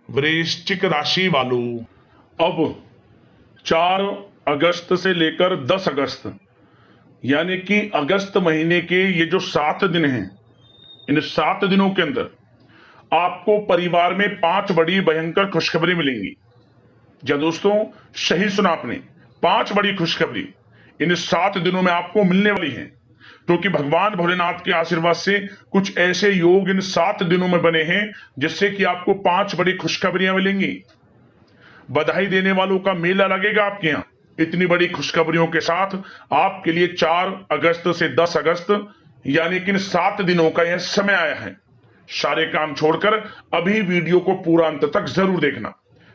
वृश्चिक राशि वालों, अब 4 अगस्त से लेकर 10 अगस्त यानी कि अगस्त महीने के ये जो 7 दिन हैं, इन 7 दिनों के अंदर आपको परिवार में 5 बड़ी भयंकर खुशखबरी मिलेंगी। क्या दोस्तों, सही सुना आपने, 5 बड़ी खुशखबरी इन 7 दिनों में आपको मिलने वाली हैं, क्योंकि भगवान भोलेनाथ के आशीर्वाद से कुछ ऐसे योग इन 7 दिनों में बने हैं जिससे कि आपको 5 बड़ी खुशखबरियां मिलेंगी। बधाई देने वालों का मेला लगेगा आपके यहाँ इतनी बड़ी खुशखबरियों के साथ। आपके लिए 4 अगस्त से 10 अगस्त यानी कि इन 7 दिनों का यह समय आया है। सारे काम छोड़कर अभी वीडियो को पूरा अंत तक जरूर देखना,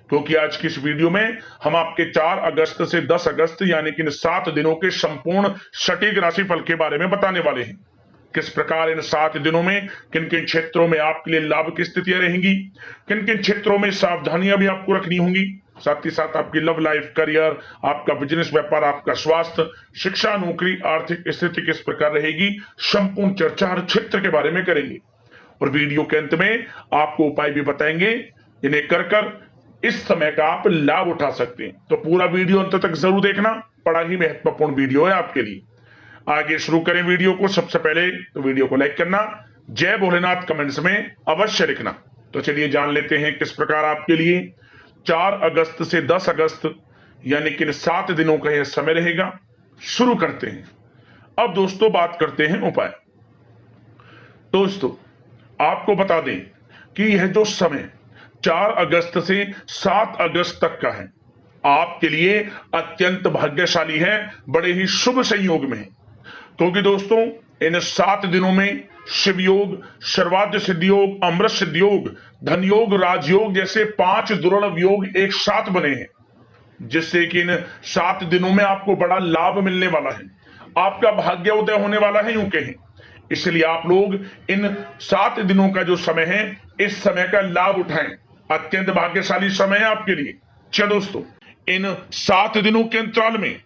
क्योंकि आज की इस वीडियो में हम आपके 4 अगस्त से 10 अगस्त यानी कि इन 7 दिनों के संपूर्ण सटीक राशिफल के बारे में बताने वाले हैं। किस प्रकार इन 7 दिनों में किन किन क्षेत्रों में आपके लिए लाभ की स्थितियां रहेंगी, किन किन क्षेत्रों में सावधानियां भी आपको रखनी होंगी, साथ ही साथ आपकी लव लाइफ, करियर, आपका बिजनेस, व्यापार, आपका स्वास्थ्य, शिक्षा, नौकरी, आर्थिक स्थिति किस प्रकार रहेगी, संपूर्ण चर्चा हर क्षेत्र के बारे में करेंगे। और वीडियो के अंत में आपको उपाय भी बताएंगे, इन्हें कर इस समय का आप लाभ उठा सकते हैं। तो पूरा वीडियो अंत तक जरूर देखना, बड़ा ही महत्वपूर्ण वीडियो है आपके लिए। आगे शुरू करें वीडियो को। सबसे पहले तो वीडियो को लाइक करना, जय भोलेनाथ कमेंट्स में अवश्य लिखना। तो चलिए जान लेते हैं किस प्रकार आपके लिए 4 अगस्त से 10 अगस्त यानी कि 7 दिनों का यह समय रहेगा। शुरू करते हैं। अब दोस्तों बात करते हैं उपाय। दोस्तों आपको बता दें कि यह जो समय 4 अगस्त से 7 अगस्त तक का है, आपके लिए अत्यंत भाग्यशाली है, बड़े ही शुभ संयोग में है। क्योंकि दोस्तों इन 7 दिनों में शिव योग, सर्वाद्य सिद्धि योग, अमृत सिद्धि योग, धन योग, राजयोग जैसे 5 दुर्लभ योग एक साथ बने हैं, जिससे कि इन 7 दिनों में आपको बड़ा लाभ मिलने वाला है, आपका भाग्य उदय होने वाला है यूं कहें। इसलिए आप लोग इन 7 दिनों का जो समय है, इस समय का लाभ उठाएं। अत्यंत भाग्यशाली समय है आपके लिए। चलो दोस्तों, इन 7 दिनों के अंतराल में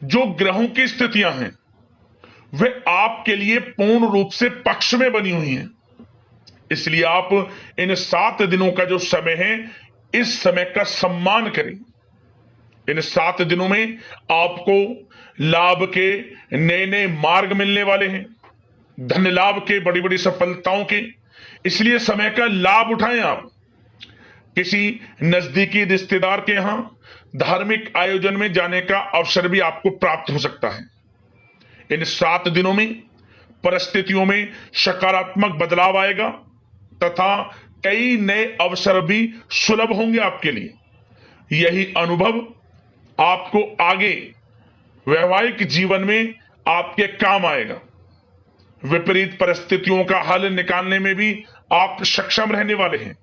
जो ग्रहों की स्थितियां हैं वे आपके लिए पूर्ण रूप से पक्ष में बनी हुई हैं। इसलिए आप इन 7 दिनों का जो समय है, इस समय का सम्मान करें। इन 7 दिनों में आपको लाभ के नए नए मार्ग मिलने वाले हैं, धन लाभ के, बड़ी बड़ी सफलताओं के। इसलिए समय का लाभ उठाएं। आप किसी नजदीकी रिश्तेदार के यहां धार्मिक आयोजन में जाने का अवसर भी आपको प्राप्त हो सकता है। इन 7 दिनों में परिस्थितियों में सकारात्मक बदलाव आएगा तथा कई नए अवसर भी सुलभ होंगे आपके लिए। यही अनुभव आपको आगे वैवाहिक जीवन में आपके काम आएगा। विपरीत परिस्थितियों का हल निकालने में भी आप सक्षम रहने वाले हैं।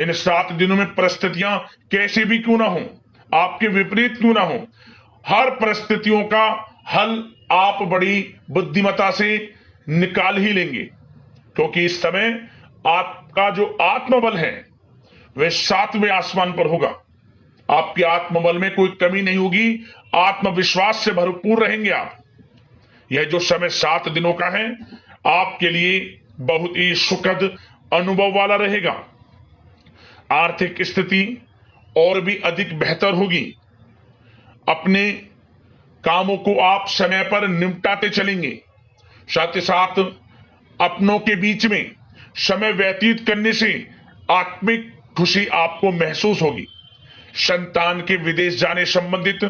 इन 7 दिनों में परिस्थितियां कैसे भी क्यों ना हो, आपके विपरीत क्यों ना हो, हर परिस्थितियों का हल आप बड़ी बुद्धिमता से निकाल ही लेंगे, क्योंकि इस समय आपका जो आत्मबल है वह 7वें आसमान पर होगा। आपके आत्मबल में कोई कमी नहीं होगी, आत्मविश्वास से भरपूर रहेंगे आप। यह जो समय 7 दिनों का है, आपके लिए बहुत ही सुखद अनुभव वाला रहेगा। आर्थिक स्थिति और भी अधिक बेहतर होगी। अपने कामों को आप समय पर निपटाते चलेंगे। साथ ही साथ अपनों के बीच में समय व्यतीत करने से आत्मिक खुशी आपको महसूस होगी। संतान के विदेश जाने संबंधित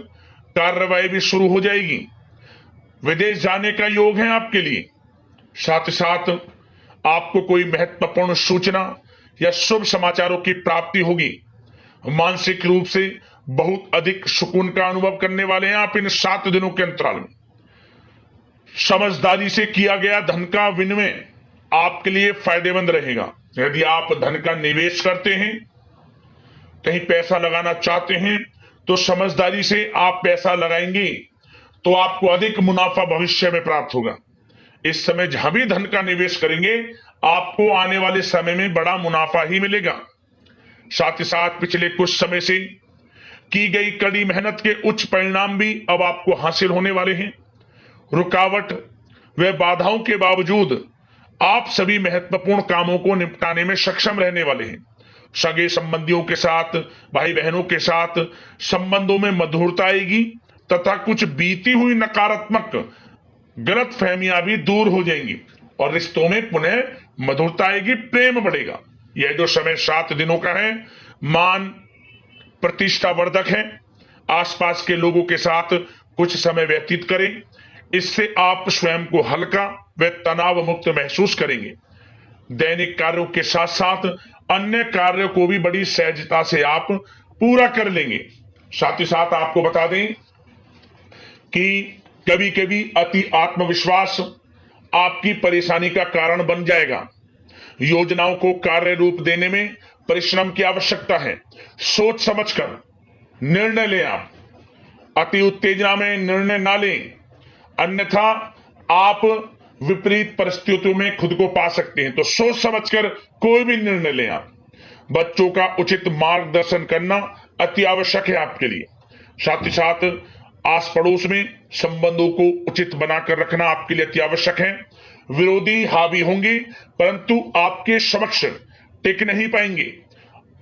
कार्रवाई भी शुरू हो जाएगी। विदेश जाने का योग है आपके लिए। साथ ही साथ आपको कोई महत्वपूर्ण सूचना या शुभ समाचारों की प्राप्ति होगी। मानसिक रूप से बहुत अधिक सुकून का अनुभव करने वाले हैं आप इन 7 दिनों के अंतराल में। समझदारी से किया गया धन का विनिमय आपके लिए फायदेमंद रहेगा। यदि आप धन का निवेश करते हैं, कहीं पैसा लगाना चाहते हैं, तो समझदारी से आप पैसा लगाएंगे तो आपको अधिक मुनाफा भविष्य में प्राप्त होगा। इस समय जहां भी धन का निवेश करेंगे, आपको आने वाले समय में बड़ा मुनाफा ही मिलेगा। साथ ही साथ पिछले कुछ समय से की गई कड़ी मेहनत के उच्च परिणाम भी अब आपको हासिल होने वाले हैं। रुकावट व बाधाओं के बावजूद आप सभी महत्वपूर्ण कामों को निपटाने में सक्षम रहने वाले हैं। सगे संबंधियों के साथ, भाई बहनों के साथ संबंधों में मधुरता आएगी तथा कुछ बीती हुई नकारात्मक गलत फहमियां भी दूर हो जाएंगी और रिश्तों में पुनः मधुरता आएगी, प्रेम बढ़ेगा। यह जो समय 7 दिनों का है मान प्रतिष्ठा वर्धक है। आसपास के लोगों के साथ कुछ समय व्यतीत करें, इससे आप स्वयं को हल्का व तनाव मुक्त महसूस करेंगे। दैनिक कार्यों के साथ साथ अन्य कार्यों को भी बड़ी सहजता से आप पूरा कर लेंगे। साथ ही साथ आपको बता दें कि कभी कभी अति आत्मविश्वास आपकी परेशानी का कारण बन जाएगा। योजनाओं को कार्य रूप देने में परिश्रम की आवश्यकता है। सोच समझकर निर्णय लें। आप अति उत्तेजना में निर्णय ना लें, अन्यथा आप विपरीत परिस्थितियों में खुद को पा सकते हैं। तो सोच समझकर कोई भी निर्णय लें। आप बच्चों का उचित मार्गदर्शन करना अति आवश्यक है आपके लिए। साथ ही साथ आस पड़ोस में संबंधों को उचित बनाकर रखना आपके लिए अति आवश्यक है। विरोधी हावी होंगे परंतु आपके समक्ष टिक नहीं पाएंगे,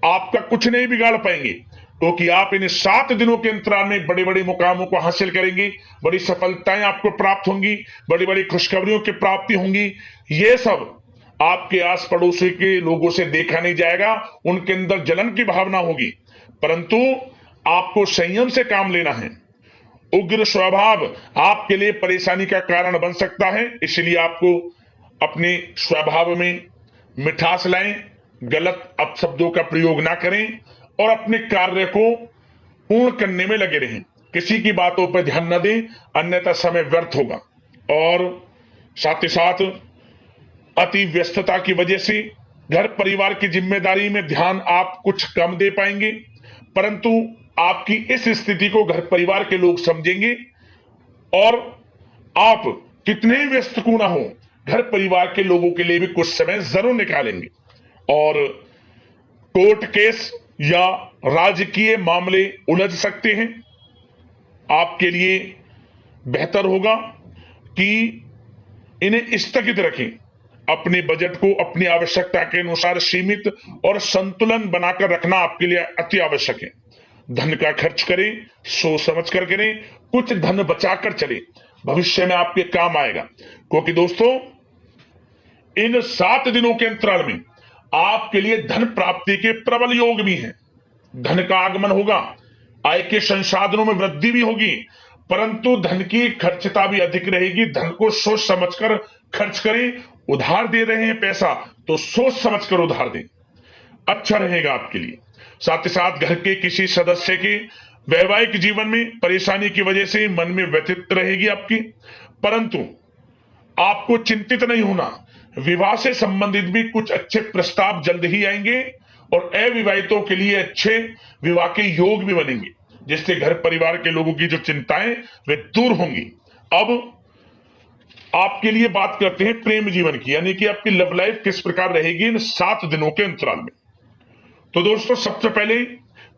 आपका कुछ नहीं बिगाड़ पाएंगे, क्योंकि आप इन 7 दिनों के अंतराल में बड़े बड़े मुकामों को हासिल करेंगे। बड़ी सफलताएं आपको प्राप्त होंगी, बड़ी बड़ी खुशखबरियों की प्राप्ति होंगी। ये सब आपके आस पड़ोसी के लोगों से देखा नहीं जाएगा, उनके अंदर जलन की भावना होगी, परंतु आपको संयम से काम लेना है। उग्र स्वभाव आपके लिए परेशानी का कारण बन सकता है, इसलिए आपको अपने स्वभाव में मिठास लाएं, गलत अपशब्दों का प्रयोग ना करें और अपने कार्य को पूर्ण करने में लगे रहें। किसी की बातों पर ध्यान न दें, अन्यथा समय व्यर्थ होगा। और साथ ही साथ अति व्यस्तता की वजह से घर परिवार की जिम्मेदारी में ध्यान आप कुछ कम दे पाएंगे, परंतु आपकी इस स्थिति को घर परिवार के लोग समझेंगे और आप कितने ही व्यस्त क्यों ना हो, घर परिवार के लोगों के लिए भी कुछ समय जरूर निकालेंगे। और कोर्ट केस या राजकीय मामले उलझ सकते हैं। आपके लिए बेहतर होगा कि इन्हें स्थगित रखें। अपने बजट को अपनी आवश्यकता के अनुसार सीमित और संतुलन बनाकर रखना आपके लिए अति आवश्यक है। धन का खर्च करें, सोच समझ कर करें, कुछ धन बचाकर चलें, भविष्य में आपके काम आएगा। क्योंकि दोस्तों इन 7 दिनों के अंतराल में आपके लिए धन प्राप्ति के प्रबल योग भी हैं। धन का आगमन होगा, आय के संसाधनों में वृद्धि भी होगी, परंतु धन की खर्चता भी अधिक रहेगी। धन को सोच समझकर खर्च करें। उधार दे रहे हैं पैसा तो सोच समझकर उधार दें, अच्छा रहेगा आपके लिए। साथ ही साथ घर के किसी सदस्य के वैवाहिक जीवन में परेशानी की वजह से मन में व्यथित रहेगी आपकी, परंतु आपको चिंतित नहीं होना। विवाह से संबंधित भी कुछ अच्छे प्रस्ताव जल्द ही आएंगे और अविवाहितों के लिए अच्छे विवाह के योग भी बनेंगे, जिससे घर परिवार के लोगों की जो चिंताएं वे दूर होंगी। अब आपके लिए बात करते हैं प्रेम जीवन की, यानी कि आपकी लव लाइफ किस प्रकार रहेगी इन 7 दिनों के अंतराल में। तो दोस्तों सबसे पहले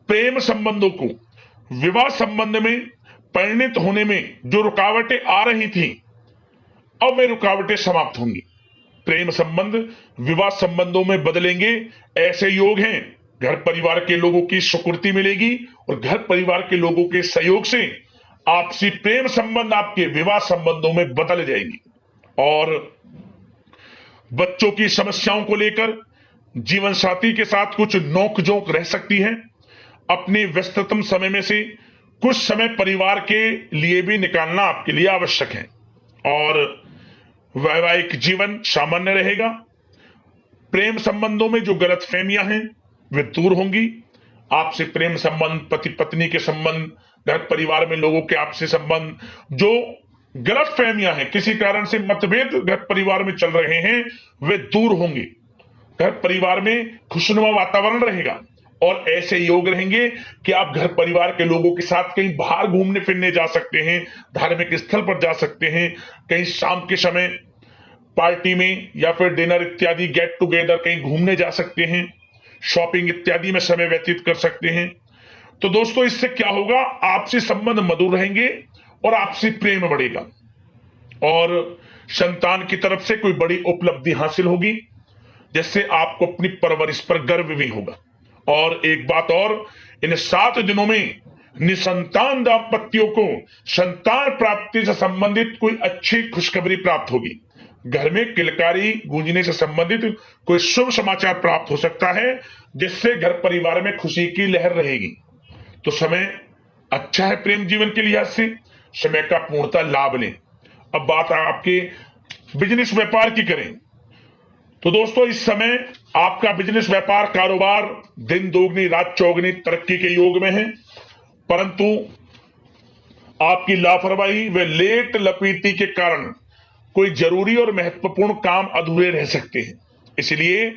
प्रेम संबंधों को, विवाह संबंध में परिणित होने में जो रुकावटें आ रही थी, अब वे रुकावटें समाप्त होंगी। प्रेम संबंध विवाह संबंधों में बदलेंगे, ऐसे योग हैं। घर परिवार के लोगों की स्वीकृति मिलेगी और घर परिवार के लोगों के सहयोग से आपसी प्रेम संबंध आपके विवाह संबंधों में बदल जाएंगी। और बच्चों की समस्याओं को लेकर जीवन साथी के साथ कुछ नोकझोंक रह सकती है। अपने व्यस्ततम समय में से कुछ समय परिवार के लिए भी निकालना आपके लिए आवश्यक है। और वैवाहिक जीवन सामान्य रहेगा। प्रेम संबंधों में जो गलतफहमियां हैं वे दूर होंगी। आपसे प्रेम संबंध, पति पत्नी के संबंध, घर परिवार में लोगों के आपसे संबंध, जो गलतफहमियां हैं, किसी कारण से मतभेद घर परिवार में चल रहे हैं, वे दूर होंगे। घर परिवार में खुशनुमा वातावरण रहेगा और ऐसे योग रहेंगे कि आप घर परिवार के लोगों के साथ कहीं बाहर घूमने फिरने जा सकते हैं, धार्मिक स्थल पर जा सकते हैं, कहीं शाम के समय पार्टी में या फिर डिनर इत्यादि गेट टुगेदर कहीं घूमने जा सकते हैं, शॉपिंग इत्यादि में समय व्यतीत कर सकते हैं। तो दोस्तों इससे क्या होगा, आपसी संबंध मधुर रहेंगे और आपसी प्रेम बढ़ेगा और संतान की तरफ से कोई बड़ी उपलब्धि हासिल होगी, जिससे आपको अपनी परवरिश पर गर्व भी होगा। और एक बात और, इन 7 दिनों में निसंतान दाम्पत्यों को संतान प्राप्ति से संबंधित कोई अच्छी खुशखबरी प्राप्त होगी। घर में किलकारी गूंजने से संबंधित कोई शुभ समाचार प्राप्त हो सकता है, जिससे घर परिवार में खुशी की लहर रहेगी। तो समय अच्छा है प्रेम जीवन के लिहाज से, समय का पूर्णतः लाभ लें। अब बात आपके बिजनेस व्यापार की करें तो दोस्तों, इस समय आपका बिजनेस व्यापार कारोबार दिन दोगुनी रात चौगुनी तरक्की के योग में है, परंतु आपकी लापरवाही व लेट लपीटी के कारण कोई जरूरी और महत्वपूर्ण काम अधूरे रह सकते हैं। इसलिए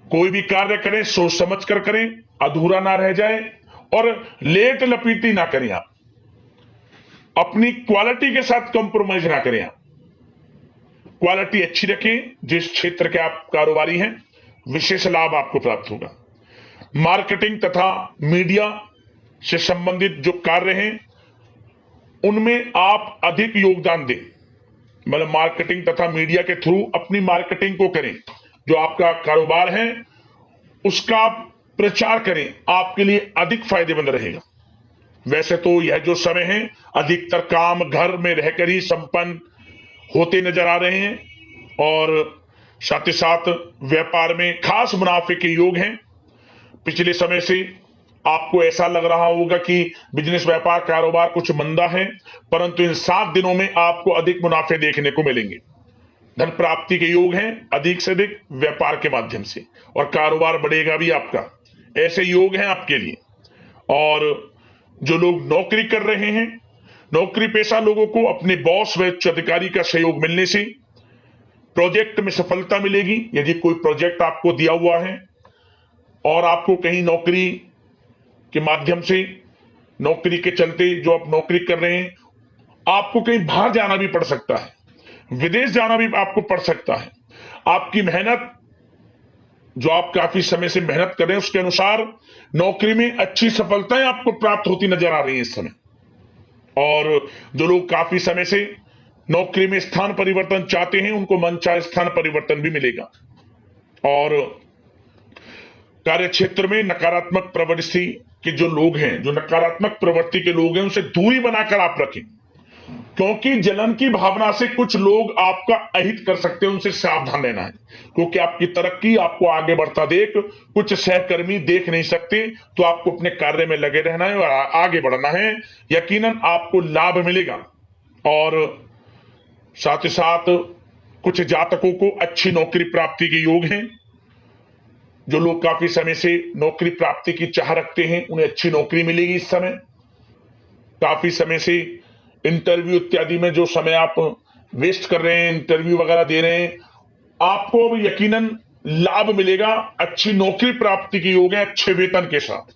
कोई भी कार्य करें सोच समझ कर करें, अधूरा ना रह जाए और लेट लपीटी ना करें। आप अपनी क्वालिटी के साथ कंप्रोमाइज ना करें। आप क्वालिटी अच्छी रखें। जिस क्षेत्र के आप कारोबारी हैं, विशेष लाभ आपको प्राप्त होगा। मार्केटिंग तथा मीडिया से संबंधित जो कार्य हैं, उनमें आप अधिक योगदान दें। मतलब मार्केटिंग तथा मीडिया के थ्रू अपनी मार्केटिंग को करें। जो आपका कारोबार है उसका आप प्रचार करें, आपके लिए अधिक फायदेमंद रहेगा। वैसे तो यह जो समय है, अधिकतर काम घर में रहकर ही संपन्न होते नजर आ रहे हैं और साथ ही साथ व्यापार में खास मुनाफे के योग हैं। पिछले समय से आपको ऐसा लग रहा होगा कि बिजनेस व्यापार कारोबार कुछ मंदा है, परंतु इन 7 दिनों में आपको अधिक मुनाफे देखने को मिलेंगे। धन प्राप्ति के योग हैं अधिक से अधिक व्यापार के माध्यम से, और कारोबार बढ़ेगा भी आपका। ऐसे योग हैं आपके लिए। और जो लोग नौकरी कर रहे हैं, नौकरी पेशा लोगों को अपने बॉस व उच्च अधिकारी का सहयोग मिलने से प्रोजेक्ट में सफलता मिलेगी। यदि कोई प्रोजेक्ट आपको दिया हुआ है और आपको कहीं नौकरी के माध्यम से, नौकरी के चलते जो आप नौकरी कर रहे हैं, आपको कहीं बाहर जाना भी पड़ सकता है, विदेश जाना भी आपको पड़ सकता है। आपकी मेहनत, जो आप काफी समय से मेहनत कर रहे हैं, उसके अनुसार नौकरी में अच्छी सफलताएं आपको प्राप्त होती नजर आ रही है इस समय। और जो लोग काफी समय से नौकरी में स्थान परिवर्तन चाहते हैं, उनको मनचाहे स्थान परिवर्तन भी मिलेगा। और कार्य क्षेत्र में नकारात्मक प्रवृत्ति के जो लोग हैं, जो नकारात्मक प्रवृत्ति के लोग हैं, उनसे दूरी बनाकर आप रखें, क्योंकि जलन की भावना से कुछ लोग आपका अहित कर सकते हैं। उनसे सावधान रहना है, क्योंकि आपकी तरक्की, आपको आगे बढ़ता देख कुछ सहकर्मी देख नहीं सकते। तो आपको अपने कार्य में लगे रहना है और आगे बढ़ना है। यकीनन आपको लाभ मिलेगा। और साथ ही साथ कुछ जातकों को अच्छी नौकरी प्राप्ति के योग हैं। जो लोग काफी समय से नौकरी प्राप्ति की चाह रखते हैं, उन्हें अच्छी नौकरी मिलेगी इस समय। काफी समय से इंटरव्यू इत्यादि में जो समय आप वेस्ट कर रहे हैं, इंटरव्यू वगैरह दे रहे हैं, आपको अब यकीनन लाभ मिलेगा। अच्छी नौकरी प्राप्ति के योग है, अच्छे वेतन के साथ।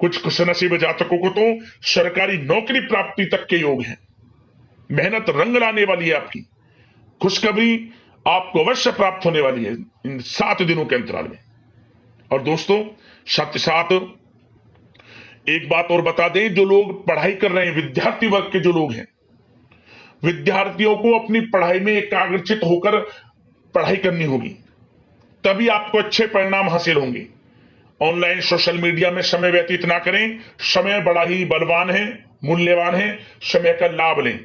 कुछ खुशनसीब जातकों को तो सरकारी नौकरी प्राप्ति तक के योग हैं। मेहनत रंग लाने वाली है आपकी। खुशखबरी आपको अवश्य प्राप्त होने वाली है इन 7 दिनों के अंतराल में। और दोस्तों, साथ ही साथ एक बात और बता दें, जो लोग पढ़ाई कर रहे हैं, विद्यार्थी वर्ग के जो लोग हैं, विद्यार्थियों को अपनी पढ़ाई में एकाग्रचित होकर पढ़ाई करनी होगी, तभी आपको अच्छे परिणाम हासिल होंगे। ऑनलाइन सोशल मीडिया में समय व्यतीत ना करें। समय बड़ा ही बलवान है, मूल्यवान है। समय का लाभ लें।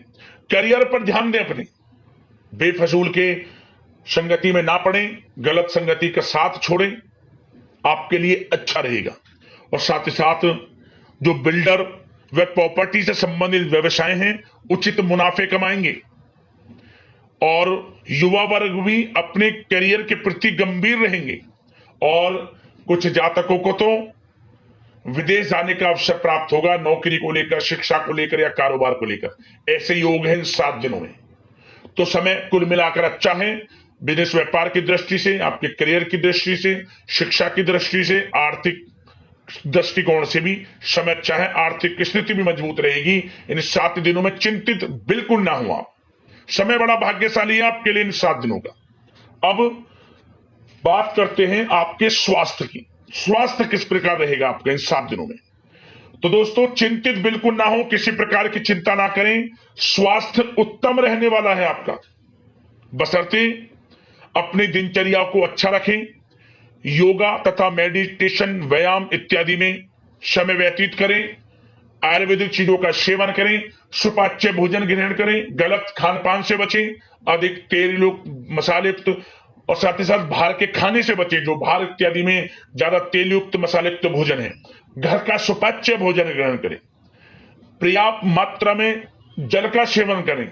करियर पर ध्यान दें अपने। बेफजूल के संगति में ना पड़ें, गलत संगति का साथ छोड़ें, आपके लिए अच्छा रहेगा। और साथ ही साथ जो बिल्डर व प्रॉपर्टी से संबंधित व्यवसाय हैं, उचित मुनाफे कमाएंगे। और युवा वर्ग भी अपने करियर के प्रति गंभीर रहेंगे। और कुछ जातकों को तो विदेश जाने का अवसर प्राप्त होगा, नौकरी को लेकर, शिक्षा को लेकर या कारोबार को लेकर। ऐसे योग हैं इन 7 दिनों में। तो समय कुल मिलाकर अच्छा है। बिजनेस व्यापार की दृष्टि से, आपके करियर की दृष्टि से, शिक्षा की दृष्टि से, आर्थिक दृष्टिकोण से भी समय अच्छा है। आर्थिक स्थिति भी मजबूत रहेगी। इन 7 दिनों में चिंतित बिल्कुल ना हो आप। समय बड़ा भाग्यशाली है आपके लिए इन 7 दिनों का। अब बात करते हैं आपके स्वास्थ्य की। स्वास्थ्य किस प्रकार रहेगा आपका इन 7 दिनों में? तो दोस्तों, चिंतित बिल्कुल ना हो, किसी प्रकार की चिंता ना करें। स्वास्थ्य उत्तम रहने वाला है आपका, बशर्ते अपनी दिनचर्या को अच्छा रखें, योगा तथा मेडिटेशन, व्यायाम इत्यादि में समय व्यतीत करें, आयुर्वेदिक चीजों का सेवन करें, सुपाच्य भोजन ग्रहण करें, गलत खान पान से बचें, अधिक तेल मसाले युक्त और साथ ही साथ बाहर के खाने से बचें, जो बाहर इत्यादि में ज्यादा तेल युक्त मसाले युक्त भोजन है। घर का सुपाच्य भोजन ग्रहण करें, पर्याप्त मात्रा में जल का सेवन करें,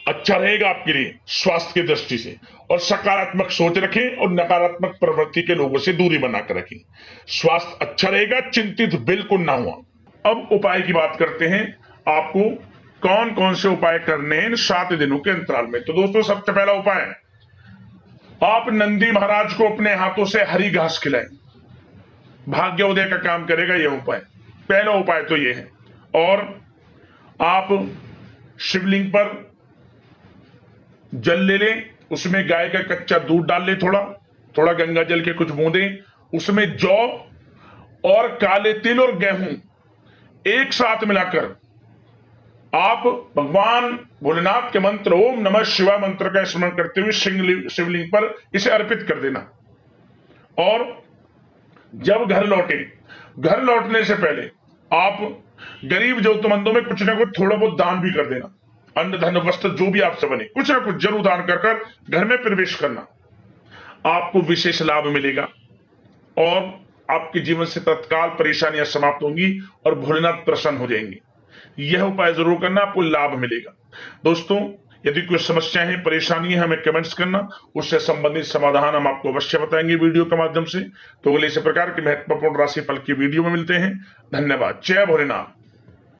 अच्छा रहेगा आपके लिए स्वास्थ्य की दृष्टि से। और सकारात्मक सोच रखें और नकारात्मक प्रवृत्ति के लोगों से दूरी बनाकर रखें। स्वास्थ्य अच्छा रहेगा, चिंतित बिल्कुल ना हुआ। अब उपाय की बात करते हैं, आपको कौन कौन से उपाय करने हैं इन 7 दिनों के अंतराल में। तो दोस्तों, सबसे पहला उपाय, आप नंदी महाराज को अपने हाथों से हरी घास खिलाएं, भाग्योदय का काम करेगा यह उपाय। पहला उपाय तो यह है। और आप शिवलिंग पर जल ले लें, उसमें गाय का कच्चा दूध डाल लें, थोड़ा थोड़ा गंगा जल के कुछ बूंदें, उसमें जौ और काले तिल और गेहूं एक साथ मिलाकर आप भगवान भोलेनाथ के मंत्र ओम नमः शिवाय मंत्र का स्मरण करते हुए शिवलिंग पर इसे अर्पित कर देना। और जब घर लौटने से पहले आप गरीब जरूरतमंदों में कुछ ना कुछ थोड़ा बहुत दान भी कर देना। अन्न धन वस्त्र जो भी आपसे बने कुछ ना कुछ जरूर दान कर घर में प्रवेश करना, आपको विशेष लाभ मिलेगा और आपके जीवन से तत्काल परेशानियां समाप्त होंगी और भोलेनाथ प्रसन्न हो जाएंगे। यह उपाय जरूर करना, आपको लाभ मिलेगा। दोस्तों, यदि कोई समस्या है, परेशानी है, हमें कमेंट्स करना, उससे संबंधित समाधान हम आपको अवश्य बताएंगे वीडियो के माध्यम से। तो अगले इसी प्रकार के महत्वपूर्ण राशिफल की वीडियो में मिलते हैं। धन्यवाद। जय भोलेनाथ।